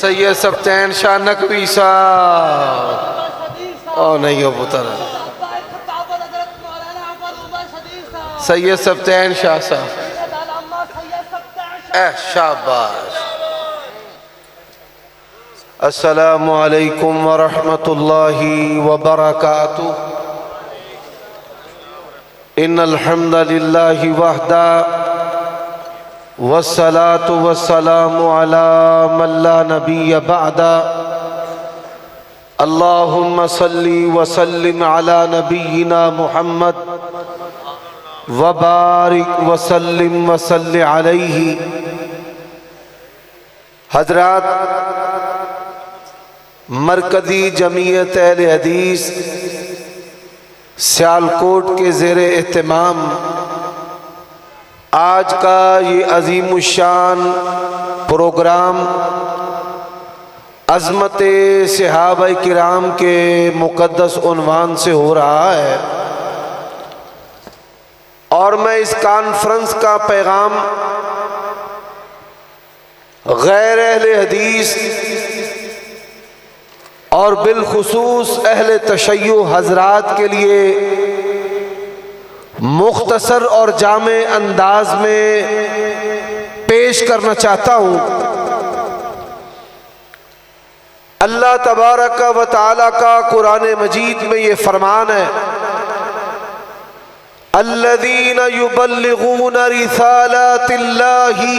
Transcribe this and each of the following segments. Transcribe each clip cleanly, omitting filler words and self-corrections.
सैयद सफ्तैन शाह नकवी साहब। ओ नहीं हो पुत्र, सैयद सफ्तैन शाह साहब। शाबाश। अस्सलामु अलैकुम व रहमतुल्लाहि व बरकातुहू। इन्नल हम्दलिल्लाहि वहदा वस्सलातु वस्सलामु अला मन ला नबिय्य बअदा। अल्लाहुम्मा सल्ली व सल्लिम अला नबिय्यिना मुहम्मद व बारिक व सल्लिम व सल्लि अलैहि। हजरात, मरकज़ी जमीयत अहले हदीस सियालकोट के ज़ेरे एहतमाम आज का ये अज़ीमुश्शान प्रोग्राम अज़मत सहाबाए किराम के मुक़द्दस उन्वान से हो रहा है और मैं इस कॉन्फ्रेंस का पैगाम गैर अहले हदीस और बिलखुसूस अहले तशय्युअ हजरात के लिए मुख्तसर और जामे अंदाज में पेश करना चाहता हूँ। अल्लाह तबारक व तआला का कुरान मजीद में ये फरमान है, अल्लज़ीना युबल्लिगूना रिसालातिल्लाहि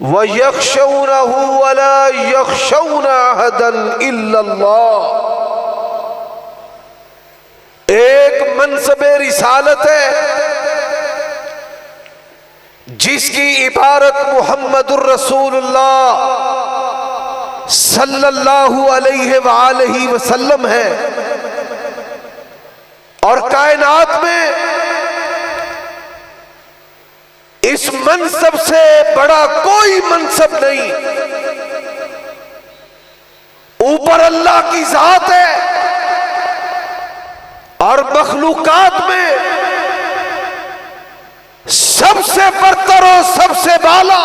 व यख्शौनहु व ला यख्शौना अहदन इल्लल्लाह। एक मनसबे रिसालत है जिसकी इबारत मुहम्मदुर रसूलुल्लाह सल्लल्लाहु अलैहि वसल्लम है और कायनात में इस मनसब से बड़ा कोई मनसब नहीं। ऊपर अल्लाह की जात है और मखलूकात में सबसे बरतर और सबसे बाला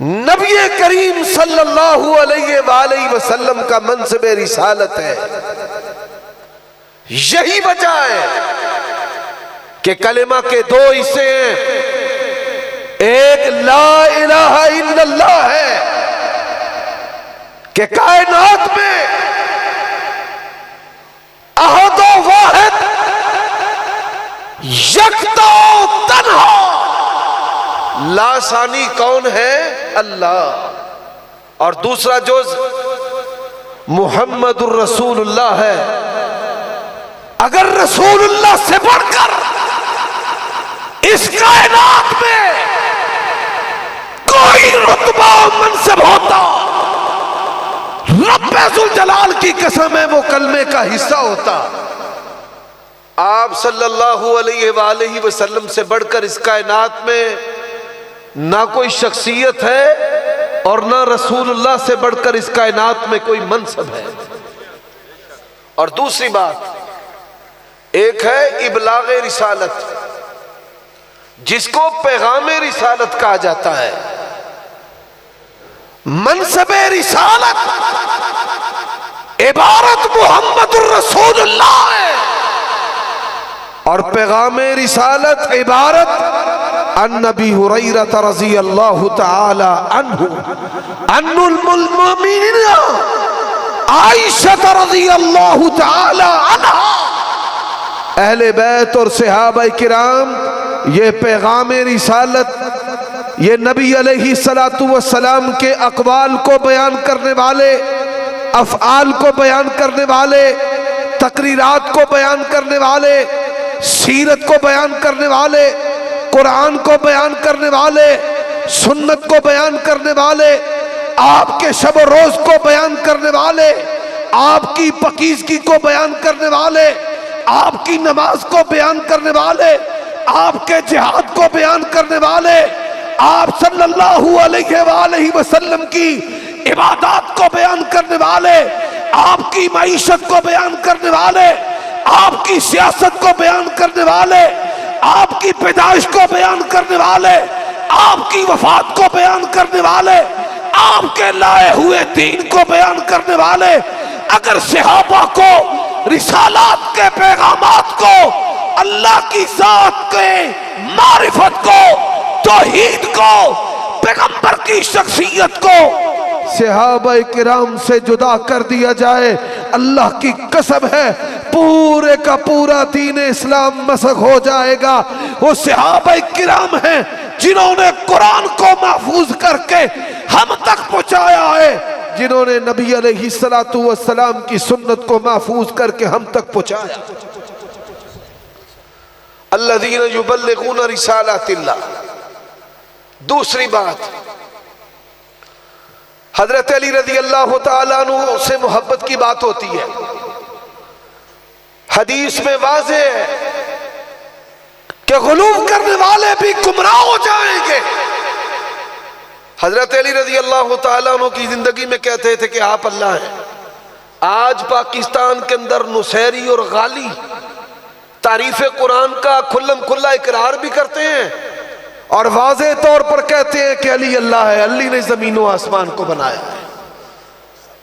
नबी करीम सल्लल्लाहु अलैहि वसल्लम का मनसब रिसालत है। यही वजह है कि कलिमा के दो हिस्से हैं, एक ला इलाहा इल्लल्लाह है कि कायनात में अहदो वाहिद यकता तन्हा लासानी कौन है? अल्लाह। और दूसरा जुज़ मुहम्मदुर रसूलुल्लाह है। अगर रसूलुल्लाह से बढ़कर इस कायनात में कोई रुतबा मनसब होता, रब्बुल जलाल की कसम है वो कलमे का हिस्सा होता। आप सल्लल्लाहु अलैहि वसल्लम से बढ़कर इस कायनात में ना कोई शख्सियत है और ना रसूलुल्लाह से बढ़कर इस कायनात में कोई मनसब है। और दूसरी बात, एक है इबलाग रिसालत जिसको पैगाम रिसालत कहा जाता है। मनसब रिसालत इबारत मुहम्मदुर रसूलुल्लाह है और पैगाम रिसालत इबारत अन नबी हुरैरा रज़ियल्लाहु तआला अन्हु अन्नुल मुमिनीन आयशा रज़ियल्लाहु तआला अन्हा। अहले बैत और सहाबाए किराम ये पैगाम रिसालत, ये नबी अलैहिस्सलातु वस्सलाम के अक़वाल को बयान करने वाले, अफ़आल को बयान करने वाले, तकरीरात को बयान करने वाले, सीरत को बयान करने वाले, कुरान को बयान करने वाले, सुन्नत को बयान करने वाले, आपके शब रोज को बयान करने वाले, आपकी पकीज़गी को बयान करने वाले, आपकी नमाज को बयान करने वाले, आपके जिहाद को बयान करने वाले, आप सल्लल्लाहु अलैहि वसल्लम की इबादत को बयान करने वाले, आपकी मईशत को बयान करने वाले, आपकी सियासत को बयान करने वाले, आपकी पैदाइश को बयान करने वाले, आपकी वफात को बयान करने वाले, आपके लाए हुए दीन को बयान करने वाले अगर सहाबा को, रिसालात के पैगामात को, अल्लाह की जात के मारिफत को, तौहीद को, पैगंबर की शख्सियत को सहाबाए किराम से जुदा कर दिया जाए, अल्लाह की कसम है पूरे का पूरा दीन इस्लाम मसक हो जाएगा। वो सहाबाए किराम हैं जिन्होंने कुरान को महफूज करके हम तक पहुंचाया है, जिन्होंने नबी अलैहिस्सलातु वस्सलाम की सुन्नत को महफूज करके हम तक पहुंचाया। अल्लज़ीना युबल्लिगूना रिसालातिल्लाह। दूसरी बात, हजरत अली रज़ी अल्लाह तआला अन्हु से मोहब्बत की बात होती है। हदीस में वाज़े है कि गुलूम करने वाले भी गुमराह हो जाएंगे। हजरत अली रज़ी अल्लाह तआला अन्हु की जिंदगी में कहते थे कि आप अल्लाह हैं। आज पाकिस्तान के अंदर नुसैरी और गाली तारीफ कुरान का खुल्लम खुल्ला इकरार भी करते हैं और वाज़े तौर पर कहते हैं कि अली अल्लाह है, अली ने जमीन व आसमान को बनाया है।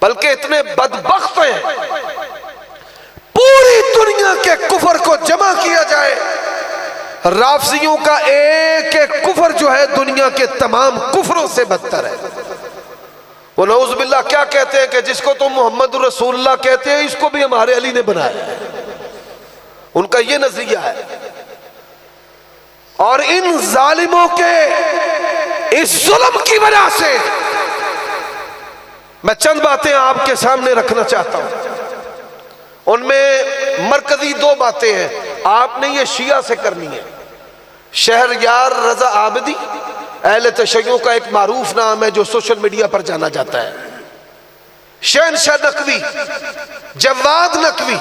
बल्कि इतने बदबख्त हैं, पूरी दुनिया के कुफर को जमा किया जाए, राफजियों का एक एक कुफर जो है दुनिया के तमाम कुफरों से बदतर है। वो नऊज़ बिल्लाह क्या कहते हैं कि जिसको तुम मोहम्मद रसूलुल्लाह कहते हैं इसको भी हमारे अली ने बनाया है। उनका ये नजरिया है। और इन जालिमों के इस जुल्म की वजह से मैं चंद बातें आपके सामने रखना चाहता हूं। उनमें मरकजी दो बातें हैं, आपने ये शिया से करनी है। शहरयार रजा आबदी अहले तशय्युअ का एक मारूफ नाम है जो सोशल मीडिया पर जाना जाता है। शहनशाह नकवी, जवाद नकवी,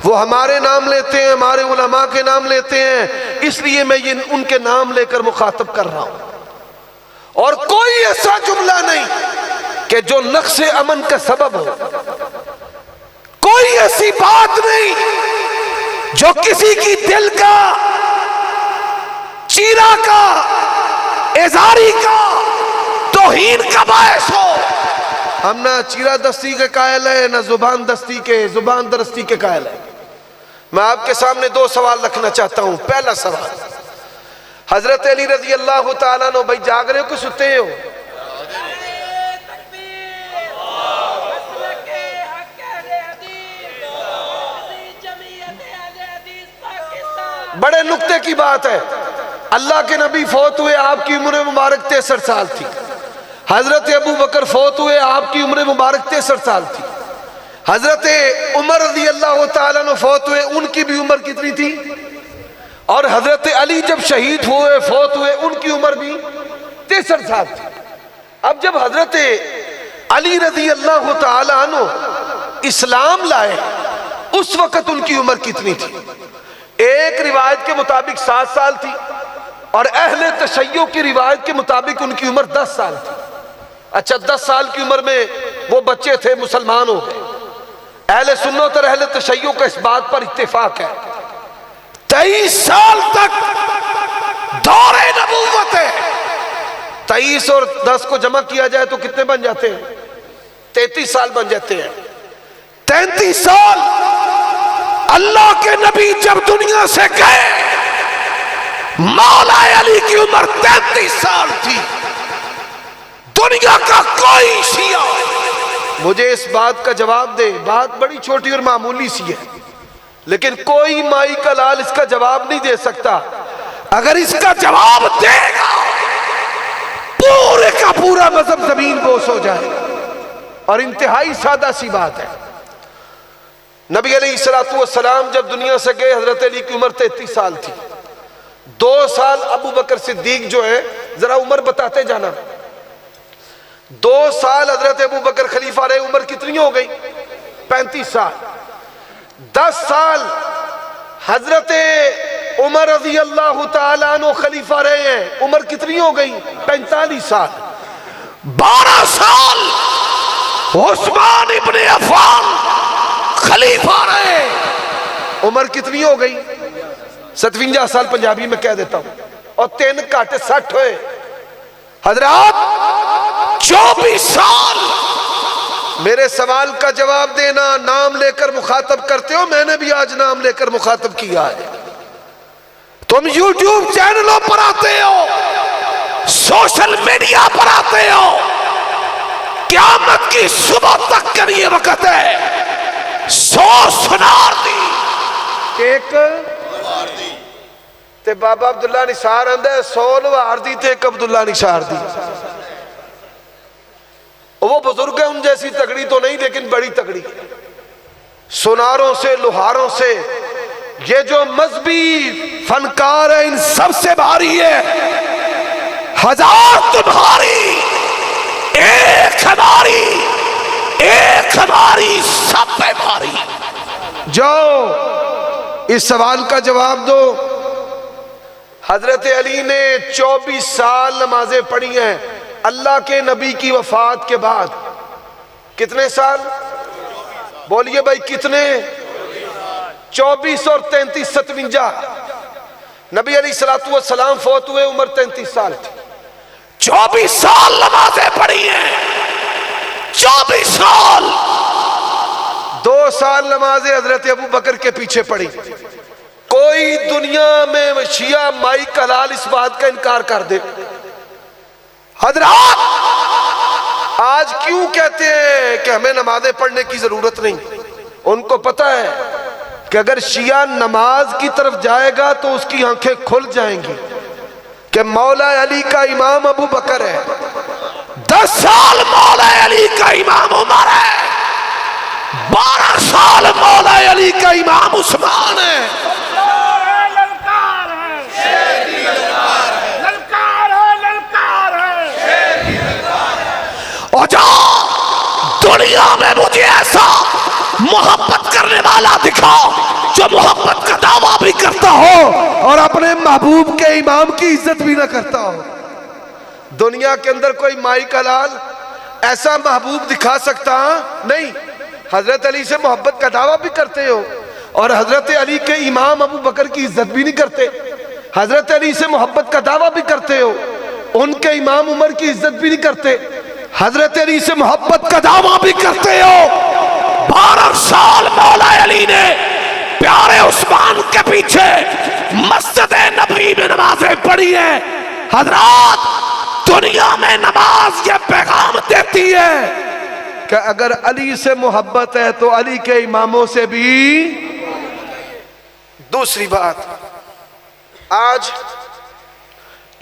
वो हमारे नाम लेते हैं, हमारे उलमा के नाम लेते हैं, इसलिए मैं ये उनके नाम लेकर मुखातब कर रहा हूं। और कोई ऐसा जुमला नहीं कि जो नक्शे अमन का सबब हो, कोई ऐसी बात नहीं जो किसी की दिल का, चीरा का, एजारी का, तौहीन का बायस हो। हम ना चीरा दस्ती के कायल है, ना जुबान दस्ती के, जुबान दस्ती के कायल है। मैं आपके सामने दो सवाल रखना चाहता हूं। पहला सवाल, हजरत अली रज़ी अल्लाह तआला अन्हु, भाई जाग रहे हो कि सुते हो? बड़े नुक्ते की बात है। अल्लाह के नबी फौत हुए, आपकी उम्र मुबारक 63 साल थी। हजरत अबू बकर फौत हुए, आपकी उम्र मुबारक 63 साल थी। हजरत उमर रज़ी अल्लाह तआला अन्हु फौत हुए, उनकी भी उम्र कितनी थी? और हजरत अली जब शहीद हुए, फौत हुए, उनकी उम्र भी 63 साल थी। अब जब हजरत अली रज़ी अल्लाह तआला अन्हु इस्लाम लाए, उस वक्त उनकी उम्र कितनी थी? एक रिवायत के मुताबिक 7 साल थी और अहले तशय्युअ की रिवायत के मुताबिक उनकी उम्र 10 साल थी। अच्छा, 10 साल की उम्र में वो बच्चे थे, मुसलमान हो गए। अहले सुन्नत और अहले तशय्युअ का इस बात पर इत्तेफाक है, 23 साल तक दौरे नबूवत है। 23 और 10 को जमा किया जाए तो कितने बन जाते हैं? 33 साल बन जाते हैं। 33 साल अल्लाह के नबी जब दुनिया से गए, मौला अली की उम्र 33 साल थी। दुनिया का कोई शिया मुझे इस बात का जवाब दे, बात बड़ी छोटी और मामूली सी है, लेकिन कोई माई का लाल इसका जवाब नहीं दे सकता। अगर इसका जवाब देगा, पूरे का पूरा मजहब जमीन बोस हो जाएगा। और इंतहाई सादा सी बात है, नबी अलैहिस्सलातु वस्सलाम जब दुनिया से गए, हजरत अली की उम्र 33 साल थी। 2 साल अबू बकर सिद्दीक जो है, जरा उम्र बताते जाना। 2 साल हजरत अबू बकर खलीफा रहे, उम्र कितनी हो गई? 35 साल। 10 साल हजरत उमर रज़ी अल्लाह तआला अन्हु खलीफा रहे हैं, उम्र कितनी हो गई? 45 साल। 12 साल उस्मान इब्ने अफ़्फ़ान खलीफा रहे, उम्र कितनी हो गई? 57 साल पंजाबी में कह देता हूं, और 3 घट 60 हुए। हजरात 24 साल। मेरे सवाल का जवाब देना, नाम लेकर मुखातब करते हो, मैंने भी आज नाम लेकर मुखातब किया है। तुम यूट्यूब चैनलों पर आते हो, सोशल मीडिया पर आते हो, क़यामत की सुबह तक का ये वक्त है। 100 सुनार दी एक ते बाबा अब्दुल्ला निसार आंदा 100 लवार दी ते एक अब्दुल्ला निसार दी। वो बुजुर्ग है, उन जैसी तगड़ी तो नहीं लेकिन बड़ी तगड़ी। सुनारों से, लोहारों से, ये जो मजहबी फनकार है इन सबसे भारी है। 1000 तुम्हारी, एक हमारी, एक हमारी, सब पे भारी। जाओ इस सवाल का जवाब दो। हजरत अली ने 24 साल नमाजें पढ़ी हैं अल्लाह के नबी की वफात के बाद। कितने साल? बोलिए भाई कितने? 24 और 33 57। नबी अलैहिस्सलातु वस्सलाम फौत हुए, उम्र 33 साल थी। 24 साल नमाजें पढ़ी हैं, 24 साल। 2 साल नमाजें हजरत अबू बकर के पीछे पढ़ी। कोई दुनिया में शिया माई कलाल इस बात का इनकार कर दे। हजरात आज क्यों कहते हैं कि हमें नमाजें पढ़ने की जरूरत नहीं? उनको पता है कि अगर शिया नमाज की तरफ जाएगा तो उसकी आंखें खुल जाएंगी कि मौला अली का इमाम अबू बकर है, 10 साल मौला अली का इमाम उमर है, 12 साल मौला अली का इमाम उस्मान है। दुनिया में मुझे ऐसा मोहब्बत करने वाला दिखाओ जो मोहब्बत का दावा भी करता हो और अपने महबूब के इमाम की इज्जत भी ना करता हो। दुनिया के अंदर कोई माई का लाल ऐसा महबूब दिखा सकता नहीं। हजरत अली से मोहब्बत का दावा भी करते हो और हजरत अली के इमाम अबू बकर की इज्जत भी नहीं करते। हजरत अली से मोहब्बत का दावा भी करते हो, उनके इमाम उमर की इज्जत भी नहीं करते। हजरत अली से मोहब्बत का दावा भी करते हो। 12 साल मौला अली ने प्यारे उस्मान के पीछे मस्जिद नबी में नमाजें पढ़ी है। हजरात दुनिया में नमाज ये पैगाम देती है कि अगर अली से मोहब्बत है तो अली के इमामों से भी। दूसरी बात, आज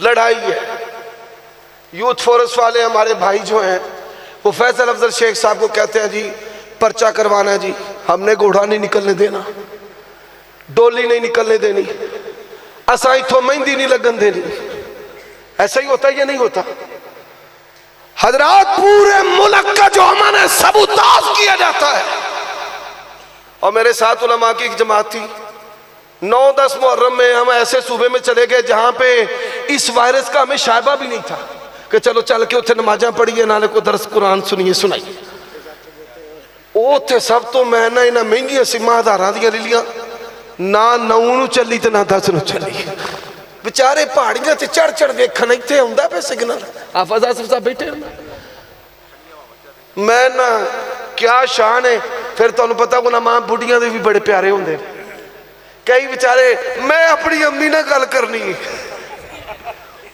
लड़ाई है। यूथ फोरस वाले हमारे भाई जो हैं वो फैसल अफजल शेख साहब को कहते हैं जी पर्चा करवाना है जी, हमने घोड़ा नहीं निकलने देना, डोली नहीं निकलने देनी, असा इथों मेहंदी नहीं लगन देनी। ऐसा ही होता है या नहीं होता? हजरात पूरे मुल्क का जो अमन है सबूताज किया जाता है। और मेरे साथ उलमा की एक जमात थी, 9-10 मुहर्रम में हम ऐसे सूबे में चले गए जहां पे इस वायरस का हमें शायबा भी नहीं था कि चलो चल के उत्थे नमाजा पढ़िए, नाले को दरस कुरान सुनिए सुनाइए। उत्थे सब तो मैं ना इन्हां महंगियां सिमां आधारां दियां लिलियां, ना 9 नूं चली ते ना 10 नूं चली। बेचारे पहाड़ियां ते चढ़ चढ़ वेखण इत्थे आउंदा पे सिग्नल। हाफिज आसिफ साहब बैठे मैं ना क्या शान है। फिर तुहानूं पता उलमा बुढ़ियां दे भी बड़े प्यारे हुंदे। कई बेचारे मैं अपनी अम्मी नाल गल करनी,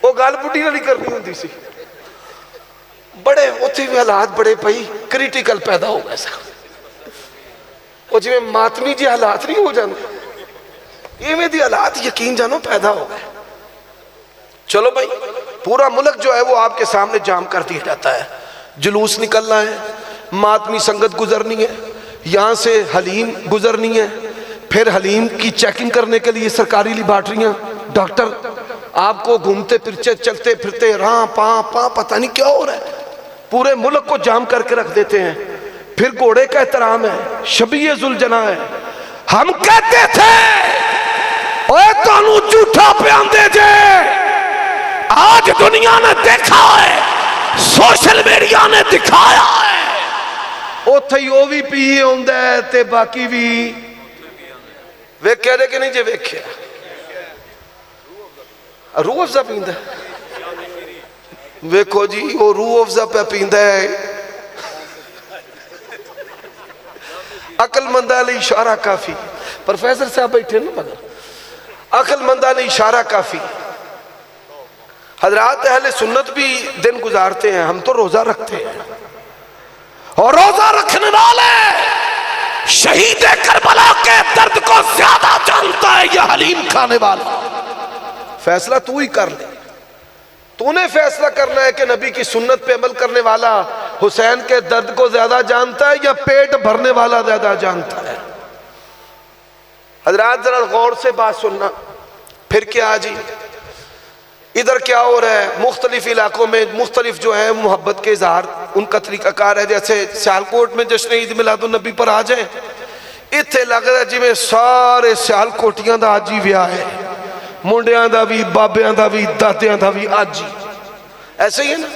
वो गल बुढ़ी नाल ही करनी हुंदी सी। बड़े उत्थे भी हालात बड़े पई क्रिटिकल पैदा हो गए। वो जिवें मातमी जी हालात नहीं हो जाते, इवें दी हालात यकीन जानो पैदा हो गए। चलो भाई पूरा मुल्क जो है वो आपके सामने जाम कर दिया जाता है। जुलूस निकलना है, मातमी संगत गुजरनी है, यहाँ से हलीम गुजरनी है, फिर हलीम की चेकिंग करने के लिए सरकारी लिबार्ट्रियाँ, डॉक्टर आपको घूमते फिरते चलते फिरते राह पा पता नहीं क्या हो रहा है, पूरे मुल्क को जाम करके रख देते हैं। फिर घोड़े का एहतराम है, शबीए जुलजना है। हम कहते थे ओए तानू झूठा प्यांदे जे, आज दुनिया ने देखा है, सोशल मीडिया ने दिखाया है। उथे ही वो भी पी आंदा है ते बाकी भी वेख्या कि नहीं जे वेख्या। रूह अफजा पींदा वेखो जी, वो रूह अफजा पे पींदा है। अकलमंदा ले इशारा काफी। प्रोफेसर साहब बैठे ना मगर, अकलमंदा ले इशारा काफी। हजरात अहले सुन्नत भी दिन गुजारते हैं, हम तो रोजा रखते हैं, और रोजा रखने वाले शहीद करबला के दर्द को ज्यादा जानता है यह हलीम खाने वाला। फैसला तू ही कर ले, तूने फैसला करना है कि नबी की सुन्नत पे अमल करने वाला हुसैन के दर्द को ज्यादा जानता है या पेट भरने वाला ज्यादा जानता है। हजरात जरा गौर से बात सुनना। फिर क्या जी, इधर क्या हो रहा है, मुख्तलिफ इलाकों में मुख्तलिफ जो है मोहब्बत के इजहार उनका तरीकाकार है। जैसे सियालकोट में जश्न ईद मिलादुन नबी पर आ जाए, इत्थे लग रहा है जिवें सारे सियालकोटियां दा अज ही विआह है, मुंडियां दा भी, बाबियां दा भी, दादियां दा भी आज ही। ऐसे ही है ना,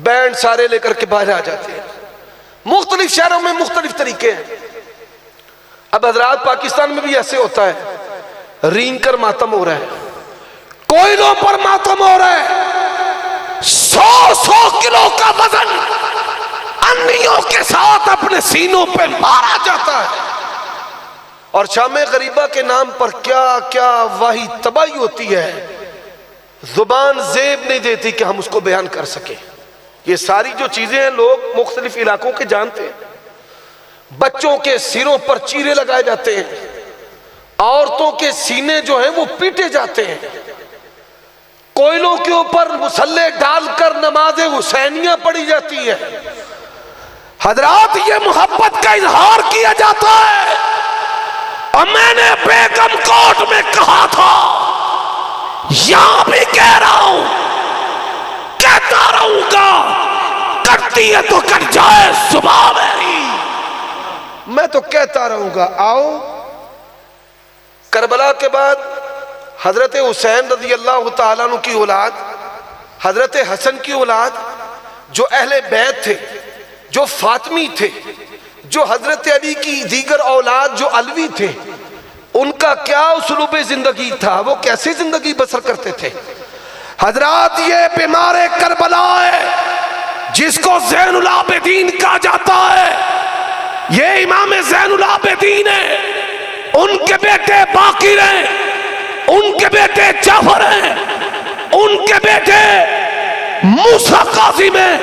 बैंड सारे लेकर के बाहर आ जाते हैं। मुख्तलिफ शहरों में मुख्तलिफ तरीके हैं। अब हजरात पाकिस्तान में भी ऐसे होता है, रींग कर मातम हो रहा है, कोयलों पर मातम हो रहा है, 100 किलो का वजन अन्नियों के साथ अपने सीनों पे मारा जाता है, और शामे गरीबा के नाम पर क्या क्या वाही तबाही होती है, जुबान जेब नहीं देती कि हम उसको बयान कर सके। ये सारी जो चीजें हैं लोग मुख्तलिफ इलाकों के जानते हैं। बच्चों के सिरों पर चीरे लगाए जाते हैं, औरतों के सीने जो हैं वो पीटे जाते हैं, कोयलों के ऊपर मुसल्ले डालकर नमाज़े हुसैनिया पढ़ी जाती है। हजरात ये मोहब्बत का इजहार किया जाता है। और मैंने बेगम कोट में कहा था, यहां भी कह रहा हूं, कहता रहूंगा, करती है तो कट जाए सुबह मेरी, मैं तो कहता रहूंगा। आओ, करबला के बाद हजरत हुसैन रज़ी अल्लाह तआला अन्हु की औलाद, हजरत हसन की औलाद, जो अहले बैत थे, जो फातिमी थे, जो हजरत अली की दीगर औलाद जो अलवी थे, उनका क्या उसलूबे जिंदगी था, वो कैसे जिंदगी बसर करते थे। हजरात ये बीमार करबला है जिसको ज़ैनुल आबिदीन कहा जाता है, ये इमाम ज़ैनुल आबिदीन है, उनके बेटे बाकिर हैं, उनके बेटे जाफर हैं, उनके बेटे मूसा कासिम हैं,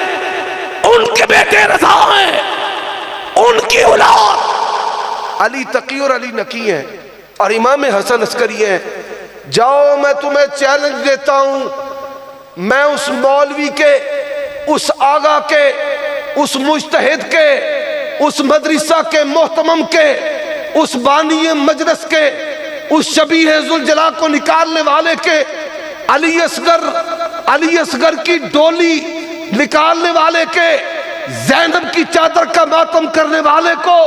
उनके बेटे रज़ा हैं, उनकी औलाद अली तकी और अली नकी हैं, और इमाम हसन अस्करी है। जाओ, मैं तुम्हें चैलेंज देता हूं, मैं उस मौलवी के, उस आगा के, उस मुज्तहिद के, उस मदरसा के मोहतमम के, उस बानी मजलिस के, उस शबीह जुल जला को निकालने वाले के, अली असगर की डोली निकालने वाले के, ज़ैनब की चादर का मातम करने वाले को,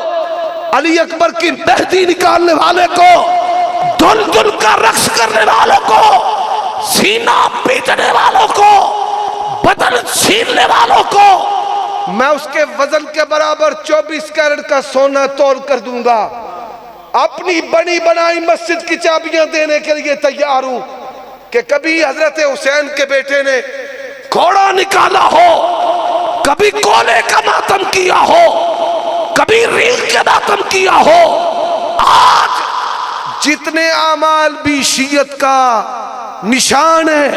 अली अकबर की मेहंदी निकालने वाले को, धुन धुन का रक्स करने वालों को, सीना पीटने वालों को, बदन छीनने वालों को मैं उसके वजन के बराबर 24 कैरेट का सोना तोल कर दूंगा। अपनी बनी बनाई मस्जिद की चाबियां देने के लिए तैयार हूं कि कभी हजरत हुसैन के बेटे ने घोड़ा निकाला हो, कभी कोले का मातम किया हो, कभी रील के मातम किया हो। आज जितने आमाल भी शीयत का निशान है,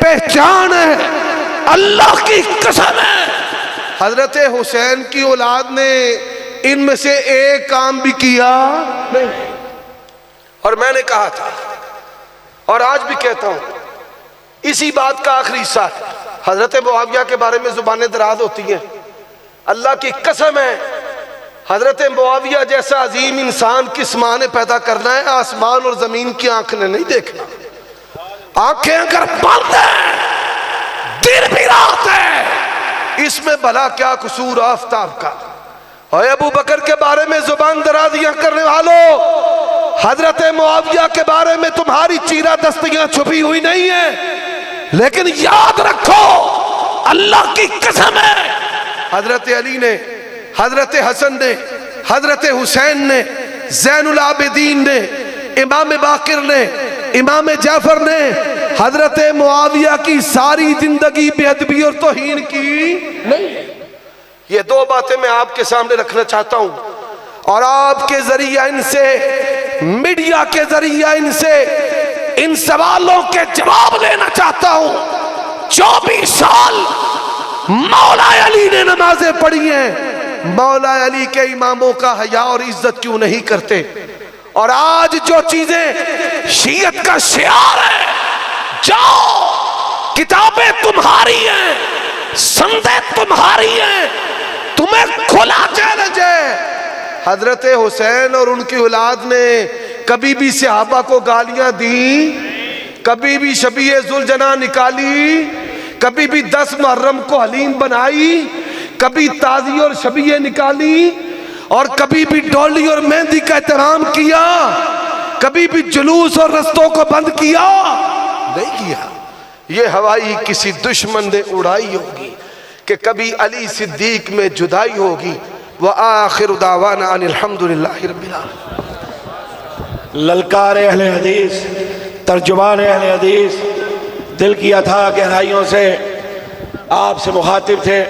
पहचान है, अल्लाह की कसम है, हजरत हुसैन की औलाद ने इनमें से एक काम भी किया नहीं। और मैंने कहा था और आज भी कहता हूं, इसी बात का आखिरी हिस्सा है। हजरत मुआविया के बारे में जुबानें दराज होती हैं, अल्लाह की कसम है, हजरत मुआविया जैसा अजीम इंसान किस माँ ने पैदा करना है, आसमान और जमीन की आंख ने नहीं देखना। आंखें अगर बंद है, दिन भी रात है, इसमें भला क्या कसूर आफताब का। और अबू बकर के बारे में जुबान दराजियां करने वालों, हजरत मुआविया के बारे में तुम्हारी चीरा दस्तियां छुपी हुई नहीं है, लेकिन याद रखो, अल्लाह की कसम है, हजरत अली ने, हजरत हसन ने, हजरत हुसैन ने, ज़ैनुल आबिदीन ने, इमाम बाकिर ने, इमाम जाफर ने हजरत मुआविया की सारी जिंदगी बेअदबी और तौहीन की नहीं। ये दो बातें मैं आपके सामने रखना चाहता हूं और आपके जरिए इनसे, मीडिया के जरिए इनसे इन सवालों के जवाब लेना चाहता हूं। 24 साल मौला अली ने नमाजें पढ़ी हैं, मौला अली के इमामों का हया और इज्जत क्यों नहीं करते? और आज जो चीजें शीयत का शियार है, जाओ किताबें तुम्हारी हैं, संदेह तुम्हारी हैं, तुम्हें खुला चैलेंज है। हजरत हुसैन और उनकी औलाद ने कभी भी सहाबा को गालियां दी, कभी भी शबीए जुलजना निकाली, कभी भी 10 मुहर्रम को हलीम बनाई, कभी ताज़ी और शबीए निकाली, और कभी भी डोली और मेहंदी का एहतराम किया, कभी भी जुलूस और रस्तों को बंद किया नहीं किया। ये हवाई किसी दुश्मन ने उड़ाई होगी कि कभी अली सिद्दीक में जुदाई होगी। व आखिर दावाना अनिल हम्दुलिल्लाहि रब्बिल आलमीन। ललकार अहले हदीस, तर्जुमान अहले हदीस दिल की अथाह गहराइयों से आपसे मुखातिब थे।